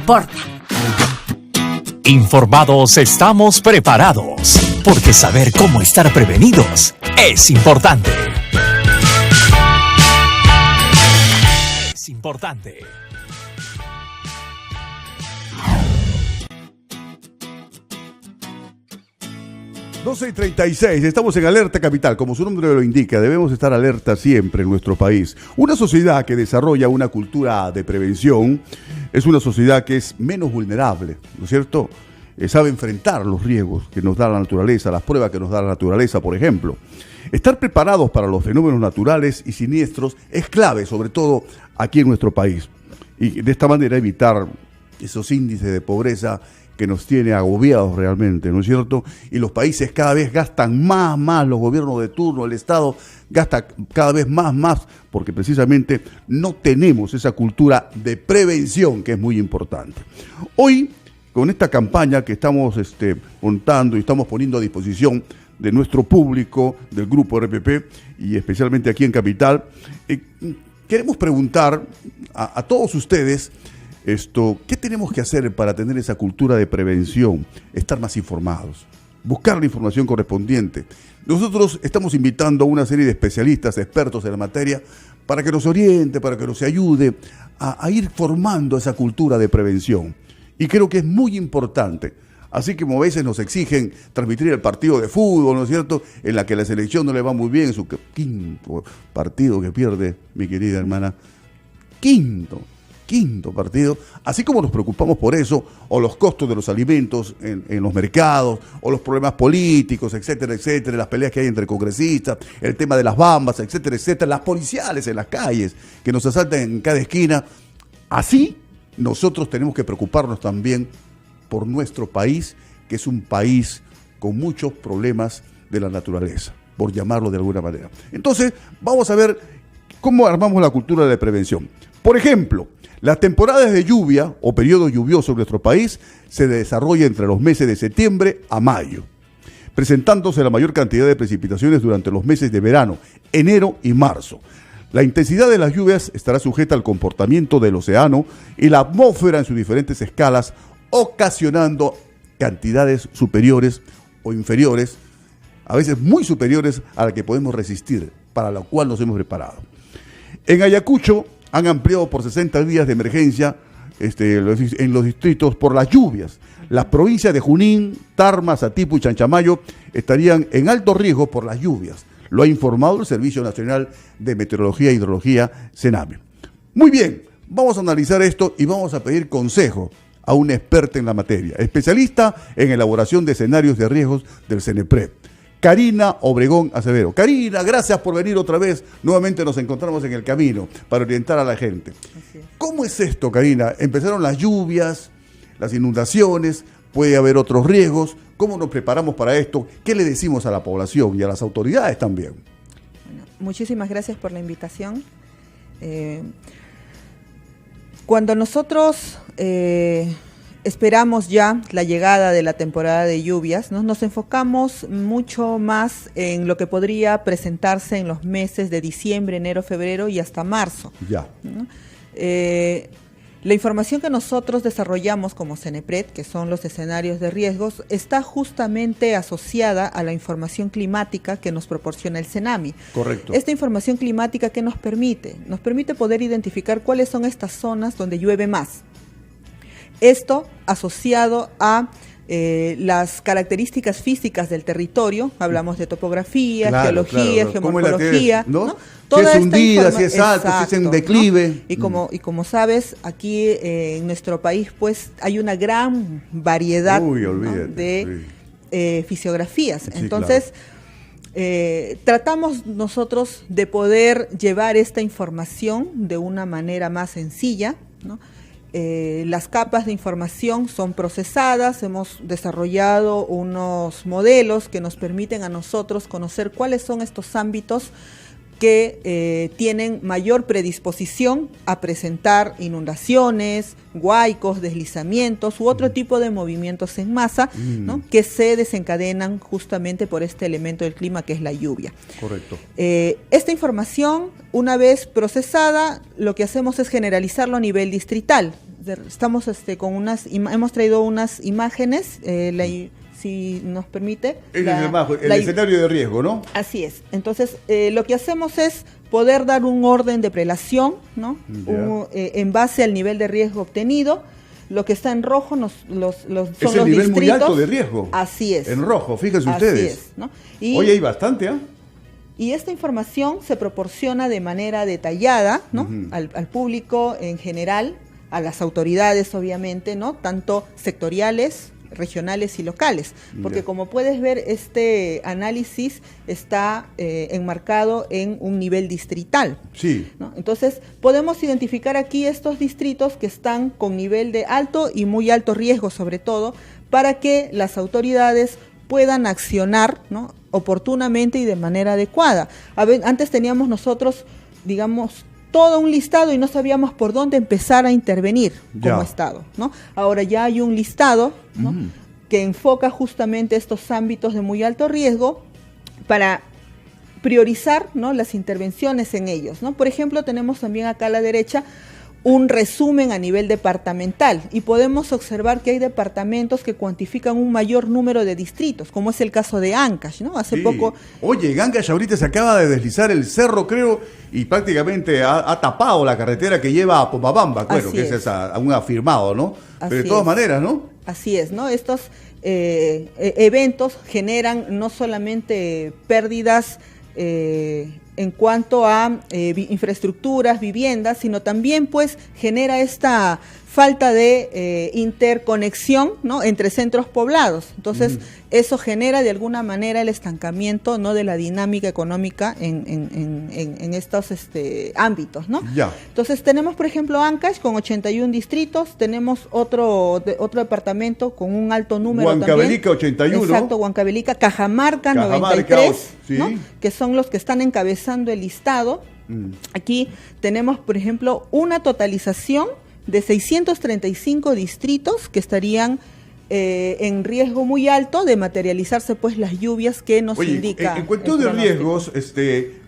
importa. Informados estamos preparados, porque saber cómo estar prevenidos es importante. Es importante. Doce y 36, estamos en Alerta Capital. Como su nombre lo indica, debemos estar alerta siempre en nuestro país. Una sociedad que desarrolla una cultura de prevención es una sociedad que es menos vulnerable, ¿no es cierto? Sabe enfrentar los riesgos que nos da la naturaleza, las pruebas que nos da la naturaleza, por ejemplo. Estar preparados para los fenómenos naturales y siniestros es clave, sobre todo aquí en nuestro país. Y de esta manera evitar esos índices de pobreza que nos tiene agobiados realmente, ¿no es cierto? Y los países cada vez gastan más, los gobiernos de turno, el Estado gasta cada vez más, porque precisamente no tenemos esa cultura de prevención que es muy importante. Hoy, con esta campaña que estamos montando y estamos poniendo a disposición de nuestro público, del grupo RPP, y especialmente aquí en Capital, queremos preguntar a todos ustedes, ¿qué tenemos que hacer para tener esa cultura de prevención? Estar más informados, buscar la información correspondiente. Nosotros estamos invitando a una serie de especialistas, expertos en la materia, para que nos oriente, para que nos ayude a ir formando esa cultura de prevención. Y creo que es muy importante. Así como a veces nos exigen transmitir el partido de fútbol, ¿no es cierto?, en la que la selección no le va muy bien, en su quinto partido que pierde, mi querida hermana, quinto partido, así como nos preocupamos por eso, o los costos de los alimentos en los mercados, o los problemas políticos, etcétera, las peleas que hay entre congresistas, el tema de las bambas, etcétera, las policiales en las calles, que nos asaltan en cada esquina. Así, nosotros tenemos que preocuparnos también por nuestro país, que es un país con muchos problemas de la naturaleza, por llamarlo de alguna manera. Entonces, vamos a ver cómo armamos la cultura de prevención. Por ejemplo, las temporadas de lluvia o periodo lluvioso en nuestro país se desarrolla entre los meses de septiembre a mayo, presentándose la mayor cantidad de precipitaciones durante los meses de verano, enero y marzo. La intensidad de las lluvias estará sujeta al comportamiento del océano y la atmósfera en sus diferentes escalas, ocasionando cantidades superiores o inferiores, a veces muy superiores a la que podemos resistir, para la cual nos hemos preparado. En Ayacucho han ampliado por 60 días de emergencia en los distritos por las lluvias. Las provincias de Junín, Tarma, Satipo y Chanchamayo estarían en alto riesgo por las lluvias. Lo ha informado el Servicio Nacional de Meteorología e Hidrología, CENAME. Muy bien, vamos a analizar esto y vamos a pedir consejo a una experta en la materia, especialista en elaboración de escenarios de riesgos del CENEPRED, Karina Obregón Acevedo. Karina, gracias por venir otra vez. Nuevamente nos encontramos en el camino para orientar a la gente. ¿Cómo es esto, Karina? Empezaron las lluvias, las inundaciones, puede haber otros riesgos. ¿Cómo nos preparamos para esto? ¿Qué le decimos a la población y a las autoridades también? Bueno, muchísimas gracias por la invitación. Cuando nosotros esperamos ya la llegada de la temporada de lluvias, ¿no?, nos enfocamos mucho más en lo que podría presentarse en los meses de diciembre, enero, febrero y hasta marzo. Ya. ¿No? La información que nosotros desarrollamos como CENEPRED, que son los escenarios de riesgos, está justamente asociada a la información climática que nos proporciona el CENAMI. Correcto. Esta información climática, ¿qué nos permite? Nos permite poder identificar cuáles son estas zonas donde llueve más. Esto asociado a las características físicas del territorio, hablamos de topografía, geología, geomorfología, ¿no? Si es hundida, si es alto, si es en declive. ¿No? Y como sabes, aquí en nuestro país pues hay una gran variedad de fisiografías. Sí, entonces, tratamos nosotros de poder llevar esta información de una manera más sencilla, ¿no? Las capas de información son procesadas, hemos desarrollado unos modelos que nos permiten a nosotros conocer cuáles son estos ámbitos que tienen mayor predisposición a presentar inundaciones, huaicos, deslizamientos u otro tipo de movimientos en masa, ¿no?, que se desencadenan justamente por este elemento del clima que es la lluvia. Correcto. Esta información, una vez procesada, lo que hacemos es generalizarlo a nivel distrital. estamos con hemos traído unas imágenes, si nos permite. El escenario de riesgo, ¿no? Así es. Entonces, lo que hacemos es poder dar un orden de prelación, ¿no? En base al nivel de riesgo obtenido. Lo que está en rojo son los distritos. Es el nivel muy alto de riesgo. Así es. En rojo, fíjense ustedes. Así es, ¿no? Hoy hay bastante, ¿ah? Y esta información se proporciona de manera detallada, ¿no? Al público en general, a las autoridades, obviamente, ¿no? Tanto sectoriales, regionales y locales, porque como puedes ver, este análisis está enmarcado en un nivel distrital. Sí. ¿No? Entonces, podemos identificar aquí estos distritos que están con nivel de alto y muy alto riesgo, sobre todo, para que las autoridades puedan accionar, ¿no? Oportunamente y de manera adecuada. Antes teníamos nosotros, digamos, todo un listado y no sabíamos por dónde empezar a intervenir como Estado, ¿no? Ahora ya hay un listado, ¿no? Que enfoca justamente estos ámbitos de muy alto riesgo para priorizar, ¿no? Las intervenciones en ellos, ¿no? Por ejemplo, tenemos también acá a la derecha un resumen a nivel departamental y podemos observar que hay departamentos que cuantifican un mayor número de distritos, como es el caso de Ancash, ¿no? Hace poco... Oye, en Ancash ahorita se acaba de deslizar el cerro, creo, y prácticamente ha tapado la carretera que lleva a Pomabamba, creo, que es un afirmado, ¿no? Pero de todas maneras, ¿no? Así es, ¿no? Estos eventos generan no solamente pérdidas en cuanto a infraestructuras, viviendas, sino también pues genera esta falta de interconexión, ¿no? Entre centros poblados. Entonces, eso genera de alguna manera el estancamiento, ¿no? De la dinámica económica en estos ámbitos, ¿no? Entonces, tenemos, por ejemplo, Ancash con 81 distritos, tenemos otro departamento con un alto número Huancavelica, también. 81. Exacto, Huancavelica, Cajamarca 93, ¿sí? ¿No? Que son los que están encabezando el listado. Aquí tenemos, por ejemplo, una totalización de 635 distritos que estarían en riesgo muy alto de materializarse pues las lluvias que nos indica. En cuestión de riesgos,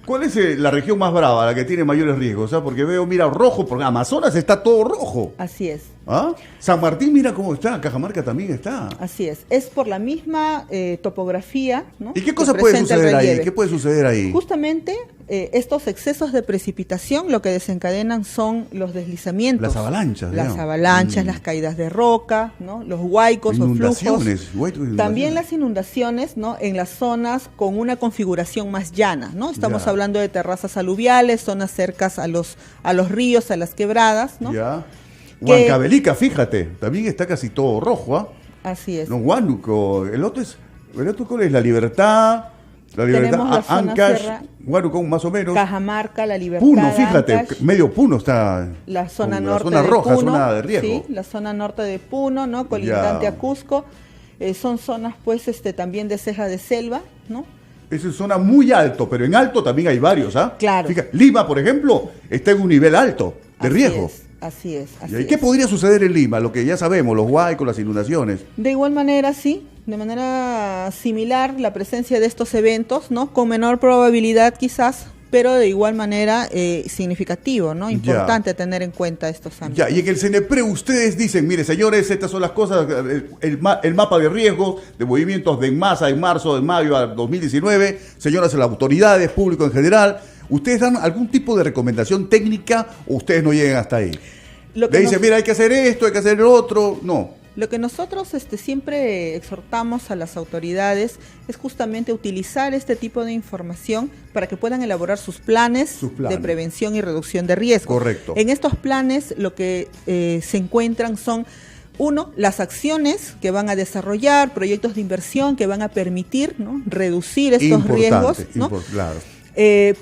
¿cuál es la región más brava, la que tiene mayores riesgos? Porque veo, mira, rojo, porque Amazonas está todo rojo. Así es. ¿Ah? San Martín, mira cómo está, Cajamarca también está. Así es por la misma topografía, ¿no? ¿Y qué cosa puede suceder ahí? ¿Qué puede suceder ahí? Justamente estos excesos de precipitación lo que desencadenan son los deslizamientos. Las avalanchas. Las avalanchas, las caídas de roca, ¿no? Los huaicos o flujos. También las inundaciones, ¿no? En las zonas con una configuración más llana, ¿no? Estamos hablando de terrazas aluviales, zonas cercas a los ríos, a las quebradas, ¿no? Huancavelica, fíjate, también está casi todo rojo, ¿ah? Así es. No, Huánuco, el otro ¿cuál es? La Libertad, Ancash, Huánuco más o menos. Cajamarca, La Libertad, Puno, fíjate, Ancash, medio Puno está. La zona norte zona de roja, Puno, zona de riesgo. Sí, la zona norte de Puno, ¿no? Colindante a Cusco. Son zonas, pues, también de ceja de selva, ¿no? Esa es zona muy alto, pero en alto también hay varios, ¿ah? Claro. Fíjate, Lima, por ejemplo, está en un nivel alto de riesgo. Así es. ¿Y qué podría suceder en Lima? Lo que ya sabemos, los huaicos, las inundaciones. De igual manera, sí, de manera similar, la presencia de estos eventos, ¿no? Con menor probabilidad quizás, pero de igual manera significativo, ¿no? Importante tener en cuenta estos ámbitos. Y en el CNEPRE ustedes dicen, mire señores, estas son las cosas, el mapa de riesgos, de movimientos de en masa en marzo, de mayo a 2019, señoras las autoridades, público en general, ¿ustedes dan algún tipo de recomendación técnica o ustedes no llegan hasta ahí? Le dicen, mira, hay que hacer esto, hay que hacer lo otro, no. Lo que nosotros siempre exhortamos a las autoridades es justamente utilizar este tipo de información para que puedan elaborar sus planes de prevención y reducción de riesgo. Correcto. En estos planes lo que se encuentran son, uno, las acciones que van a desarrollar, proyectos de inversión que van a permitir, ¿no? Reducir estos riesgos, ¿no? Claro.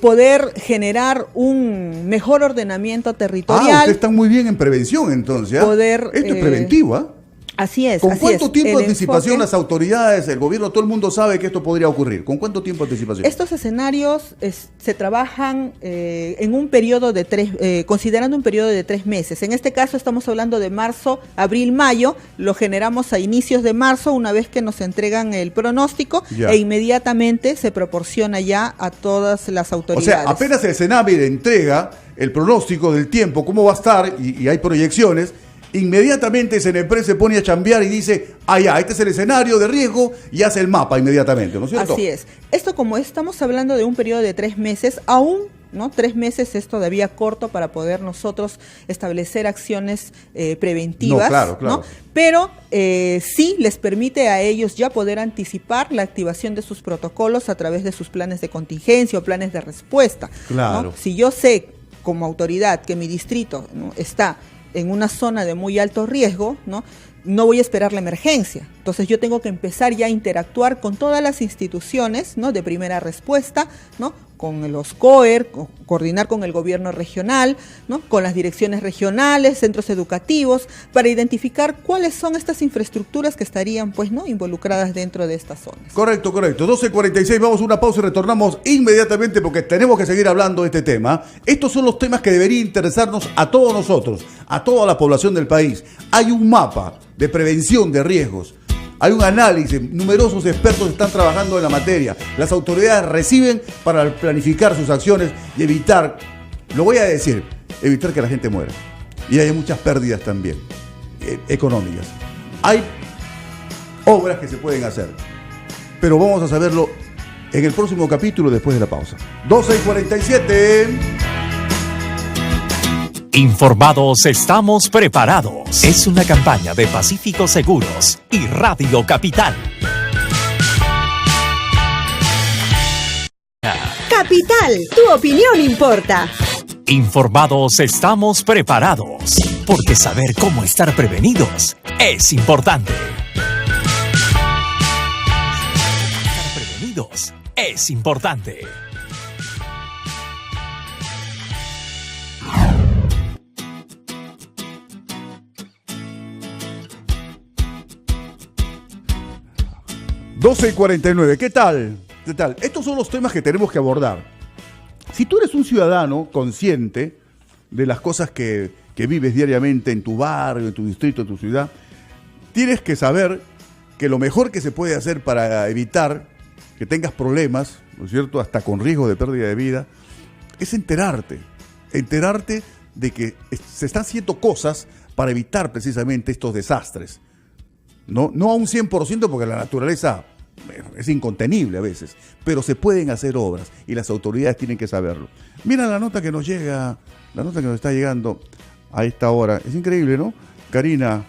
Poder generar un mejor ordenamiento territorial. Ustedes están muy bien en prevención entonces. Esto es preventivo, ¿ah? Así es. ¿Con cuánto tiempo de anticipación las autoridades, el gobierno, todo el mundo sabe que esto podría ocurrir? ¿Con cuánto tiempo de anticipación? Estos escenarios se trabajan en un periodo de considerando un periodo de 3 meses. En este caso estamos hablando de marzo, abril, mayo. Lo generamos a inicios de marzo, una vez que nos entregan el pronóstico, e inmediatamente se proporciona ya a todas las autoridades. O sea, apenas el CENAMI le entrega el pronóstico del tiempo, cómo va a estar, y hay proyecciones, inmediatamente Senepred se pone a chambear y dice, este es el escenario de riesgo, y hace el mapa inmediatamente, ¿no es cierto? Así es. Esto, como estamos hablando de un periodo de 3 meses, aún, ¿no? 3 meses es todavía corto para poder nosotros establecer acciones preventivas, claro. ¿no? Pero sí les permite a ellos ya poder anticipar la activación de sus protocolos a través de sus planes de contingencia o planes de respuesta. Claro. ¿No? Si yo sé como autoridad que mi distrito, ¿no?, está en una zona de muy alto riesgo, no voy a esperar la emergencia. Entonces yo tengo que empezar ya a interactuar con todas las instituciones, ¿no?, de primera respuesta, ¿no?, con los COER, coordinar con el gobierno regional, ¿no?, con las direcciones regionales, centros educativos, para identificar cuáles son estas infraestructuras que estarían, pues, ¿no?, involucradas dentro de estas zonas. Correcto. 12:46, vamos a una pausa y retornamos inmediatamente porque tenemos que seguir hablando de este tema. Estos son los temas que deberían interesarnos a todos nosotros, a toda la población del país. Hay un mapa de prevención de riesgos. Hay un análisis, numerosos expertos están trabajando en la materia. Las autoridades reciben para planificar sus acciones y evitar, lo voy a decir, evitar que la gente muera. Y hay muchas pérdidas también, económicas. Hay obras que se pueden hacer, pero vamos a saberlo en el próximo capítulo después de la pausa. 12:47. Informados estamos preparados. Es una campaña de Pacífico Seguros y Radio Capital. Capital, tu opinión importa. Informados estamos preparados, porque saber cómo estar prevenidos es importante. Estar prevenidos es importante. $12:49. ¿Qué tal? Estos son los temas que tenemos que abordar. Si tú eres un ciudadano consciente de las cosas que vives diariamente en tu barrio, en tu distrito, en tu ciudad, tienes que saber que lo mejor que se puede hacer para evitar que tengas problemas, ¿no es cierto?, hasta con riesgo de pérdida de vida, es enterarte de que se están haciendo cosas para evitar precisamente estos desastres. No a un 100%, porque la naturaleza es incontenible a veces, pero se pueden hacer obras y las autoridades tienen que saberlo. Mira la nota que nos llega, la nota que nos está llegando a esta hora. Es increíble, ¿no? Karina,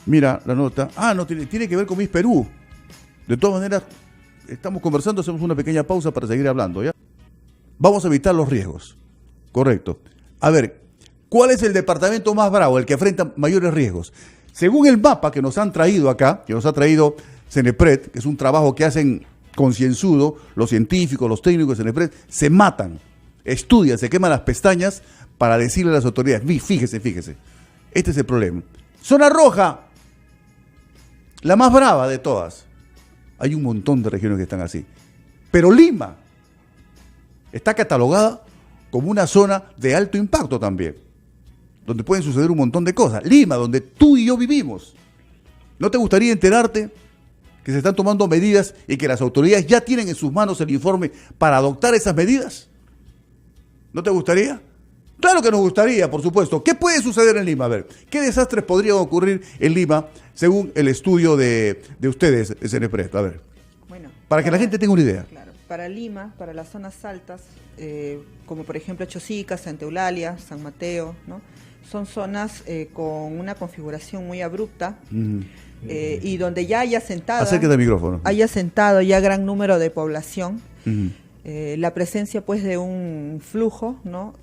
mira la nota. No, tiene que ver con Miss Perú. De todas maneras, estamos conversando, hacemos una pequeña pausa para seguir hablando, ¿ya? Vamos a evitar los riesgos. Correcto. A ver, ¿cuál es el departamento más bravo, el que enfrenta mayores riesgos? Según el mapa que nos han traído acá, que nos ha traído Senepred, que es un trabajo que hacen concienzudo, los científicos, los técnicos de Senepred, se matan, estudian, se queman las pestañas para decirle a las autoridades, fíjese, este es el problema. Zona roja, la más brava de todas. Hay un montón de regiones que están así. Pero Lima está catalogada como una zona de alto impacto también, donde pueden suceder un montón de cosas. Lima, donde tú y yo vivimos. ¿No te gustaría enterarte que se están tomando medidas y que las autoridades ya tienen en sus manos el informe para adoptar esas medidas? ¿No te gustaría? Claro que nos gustaría, por supuesto. ¿Qué puede suceder en Lima? A ver, ¿qué desastres podrían ocurrir en Lima según el estudio de ustedes, Senepred? A ver, Bueno, para que la gente tenga una idea. Claro, para Lima, para las zonas altas, como por ejemplo Chosica, Santa Eulalia, San Mateo, ¿no?, son zonas con una configuración muy abrupta. Y donde ya haya asentado, Acércate al micrófono. Haya asentado ya gran número de población, Uh-huh. La presencia pues de un flujo, ¿no?,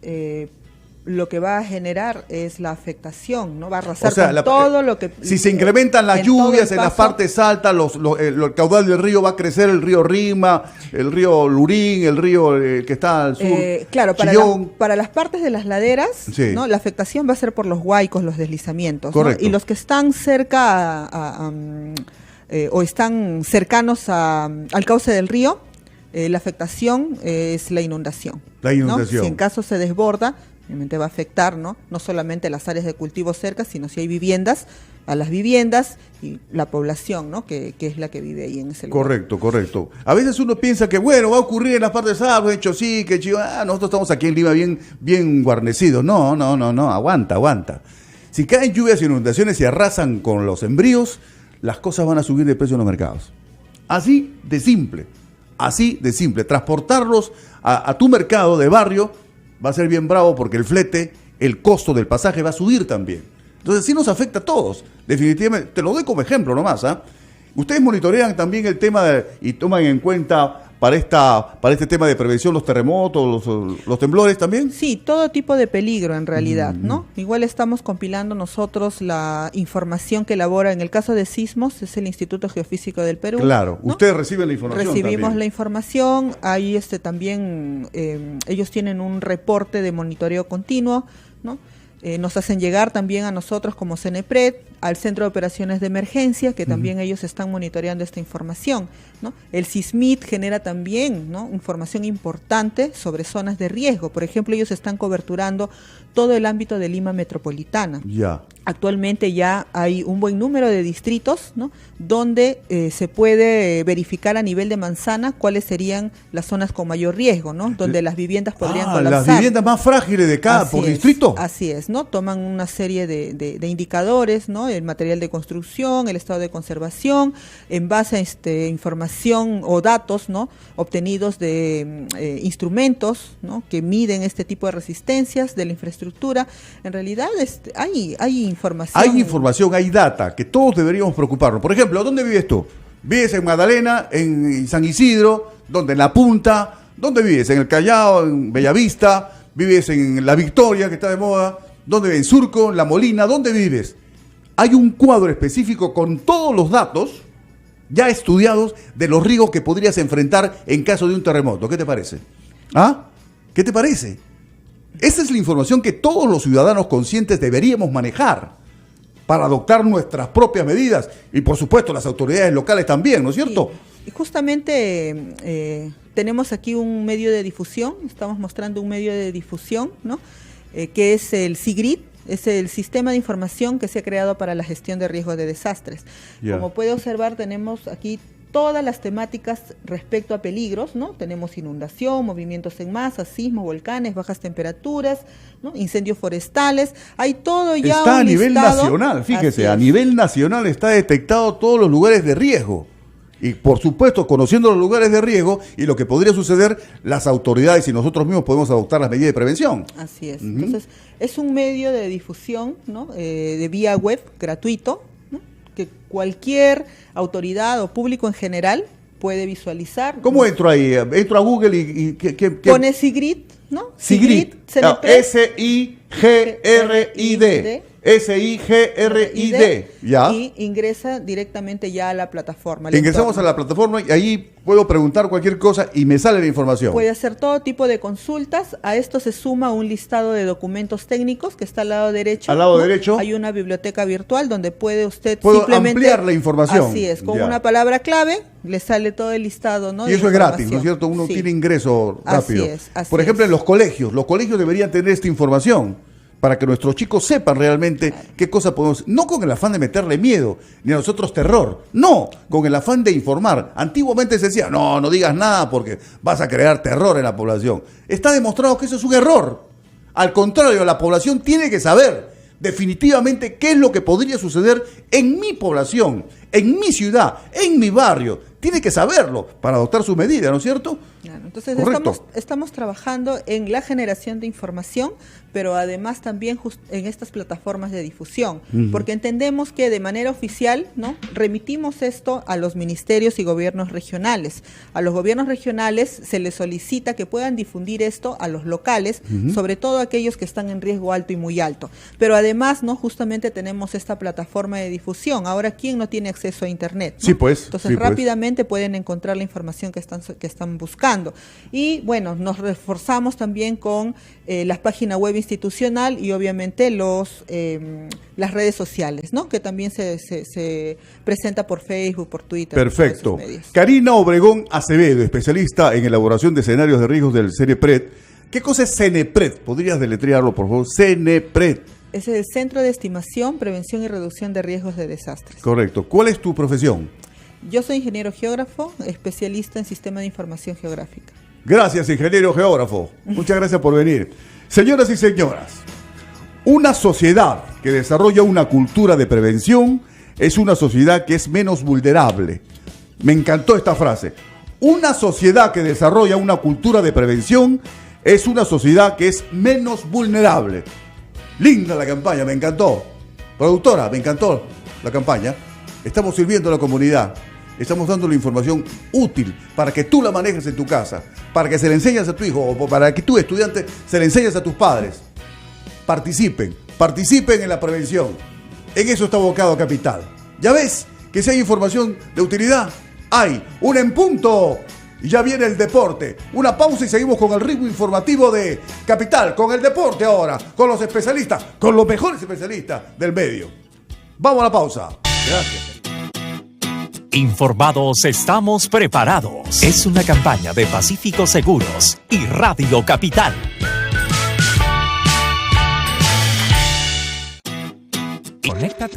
lo que va a generar es la afectación, ¿no? Va a arrasar con todo lo que... Si se incrementan las lluvias en las partes altas, el caudal del río va a crecer, el río Rima, el río Lurín, el río que está al sur, claro, para las partes de las laderas, sí, ¿no?, la afectación va a ser por los huaicos, los deslizamientos, ¿no? Correcto. Y los que están cerca o están cercanos al cauce del río, la afectación es la inundación. La inundación. ¿No? Si en caso se desborda, obviamente va a afectar, ¿no?, no solamente las áreas de cultivo cerca, sino si hay viviendas, a las viviendas y la población, ¿no?, que es la que vive ahí en ese lugar. Correcto. A veces uno piensa que, bueno, va a ocurrir en las partes altas, en Chosica, nosotros estamos aquí en Lima bien guarnecidos. No, aguanta. Si caen lluvias e inundaciones y arrasan con los sembríos, las cosas van a subir de precio en los mercados. Así de simple. Así de simple. Transportarlos a tu mercado de barrio va a ser bien bravo porque el flete, el costo del pasaje va a subir también. Entonces sí nos afecta a todos. Definitivamente, te lo doy como ejemplo nomás. Ustedes monitorean también el tema y toman en cuenta para este tema de prevención los terremotos, los temblores también. Sí, todo tipo de peligro en realidad, ¿no? Igual estamos compilando nosotros la información que elabora, en el caso de sismos, es el Instituto Geofísico del Perú. Claro, ¿no? Ustedes reciben la información. Recibimos también. la información, ahí también ellos tienen un reporte de monitoreo continuo, ¿no? Nos hacen llegar también a nosotros como CENEPRED, al Centro de Operaciones de Emergencia, que también ellos están monitoreando esta información, ¿no? El SISMIT genera también, ¿no?, información importante sobre zonas de riesgo. Por ejemplo, ellos están coberturando todo el ámbito de Lima metropolitana. Ya. Actualmente ya hay un buen número de distritos, ¿no?, donde se puede verificar a nivel de manzana cuáles serían las zonas con mayor riesgo, ¿no?, donde las viviendas podrían colapsar. Las viviendas más frágiles de cada por distrito. Así es, ¿no? Toman una serie de indicadores, ¿no?, el material de construcción, el estado de conservación, en base a información o datos, ¿no?, obtenidos de instrumentos, ¿no?, que miden este tipo de resistencias de la infraestructura. En realidad hay información. Hay información, hay data que todos deberíamos preocuparnos. Por ejemplo, ¿dónde vives tú? ¿Vives en Magdalena, en San Isidro? ¿Dónde? ¿En La Punta? ¿Dónde vives? ¿En el Callao, en Bellavista? ¿Vives en La Victoria, que está de moda? ¿Dónde vives? ¿En Surco, en La Molina? ¿Dónde vives? Hay un cuadro específico con todos los datos ya estudiados de los riesgos que podrías enfrentar en caso de un terremoto. ¿Qué te parece? ¿Qué te parece? Esa es la información que todos los ciudadanos conscientes deberíamos manejar para adoptar nuestras propias medidas y, por supuesto, las autoridades locales también, ¿no es cierto? Y justamente tenemos aquí un medio de difusión, estamos mostrando un medio de difusión, ¿no?, que es el SIGRID, es el sistema de información que se ha creado para la gestión de riesgos de desastres. Como puede observar, tenemos aquí todas las temáticas respecto a peligros, ¿no? Tenemos inundación, movimientos en masa, sismos, volcanes, bajas temperaturas, ¿no?, incendios forestales. Hay todo ya está a nivel listado. Nacional, fíjese, a nivel nacional está detectado todos los lugares de riesgo. Y por supuesto, conociendo los lugares de riesgo y lo que podría suceder, las autoridades y nosotros mismos podemos adoptar las medidas de prevención. Así es. Entonces, es un medio de difusión, ¿no?, de vía web gratuito, ¿no?, que cualquier autoridad o público en general puede visualizar. ¿Cómo entro ahí? Entro a Google y ¿qué? Pone SIGRID, ¿no? SIGRID. S-I-G-R-I-D. S-I-G-R-I-D. ¿Ya? Y ingresa directamente ya a la plataforma. Ingresamos a la plataforma y ahí puedo preguntar cualquier cosa y me sale la información. Puede hacer todo tipo de consultas. A esto se suma un listado de documentos técnicos que está al lado derecho. Al lado derecho. Hay una biblioteca virtual donde puede usted Puedo simplemente ampliar la información. Así es, con Ya. una palabra clave le sale todo el listado, ¿no? Y eso es gratis, ¿no es cierto? Uno tiene ingreso rápido. Así Por ejemplo, es. en los colegios deberían tener esta información para que nuestros chicos sepan realmente qué cosa podemos... No con el afán de meterle miedo, ni a nosotros terror. No, con el afán de informar. Antiguamente se decía, no digas nada porque vas a crear terror en la población. Está demostrado que eso es un error. Al contrario, la población tiene que saber definitivamente qué es lo que podría suceder en mi población, en mi ciudad, en mi barrio. Tiene que saberlo para adoptar su medida, ¿no es cierto? Claro, entonces Correcto. estamos trabajando en la generación de información, pero además también en estas plataformas de difusión, porque entendemos que de manera oficial, ¿no?, remitimos esto a los ministerios y gobiernos regionales. A los gobiernos regionales se les solicita que puedan difundir esto a los locales, sobre todo aquellos que están en riesgo alto y muy alto. Pero además, ¿no?, justamente tenemos esta plataforma de difusión. Ahora, ¿quién no tiene acceso a Internet, ¿no? Sí, pues. Entonces, sí, pues. rápidamente pueden encontrar la información que están buscando. Y bueno, nos reforzamos también con la página web institucional y obviamente las redes sociales, ¿no?, que también se presenta por Facebook, por Twitter. Perfecto. Por esos medios. Karina Obregón Acevedo, especialista en elaboración de escenarios de riesgos del CENEPRED. ¿Qué cosa es CENEPRED? ¿Podrías deletrearlo, por favor? CENEPRED. Es el Centro de Estimación, Prevención y Reducción de Riesgos de Desastres. Correcto. ¿Cuál es tu profesión? Yo soy ingeniero geógrafo, especialista en Sistema de Información Geográfica. Gracias, ingeniero geógrafo. Muchas gracias por venir. Señoras y señoras, Una sociedad que desarrolla una cultura de prevención es una sociedad que es menos vulnerable. Me encantó esta frase. Una sociedad que desarrolla una cultura de prevención es una sociedad que es menos vulnerable. Linda la campaña, me encantó. Productora, me encantó la campaña. Estamos sirviendo a la comunidad. Estamos dando la información útil para que tú la manejes en tu casa, para que se le enseñes a tu hijo o para que tú, estudiante, se le enseñes a tus padres. Participen en la prevención. En eso está abocado Capital. Ya ves que si hay información de utilidad, hay un en punto. Y ya viene el deporte. Una pausa y seguimos con el ritmo informativo de Capital, con el deporte ahora, con los especialistas, con los mejores especialistas del medio. Vamos a la pausa. Gracias. Informados estamos preparados. Es una campaña de Pacífico Seguros y Radio Capital. Conéctate.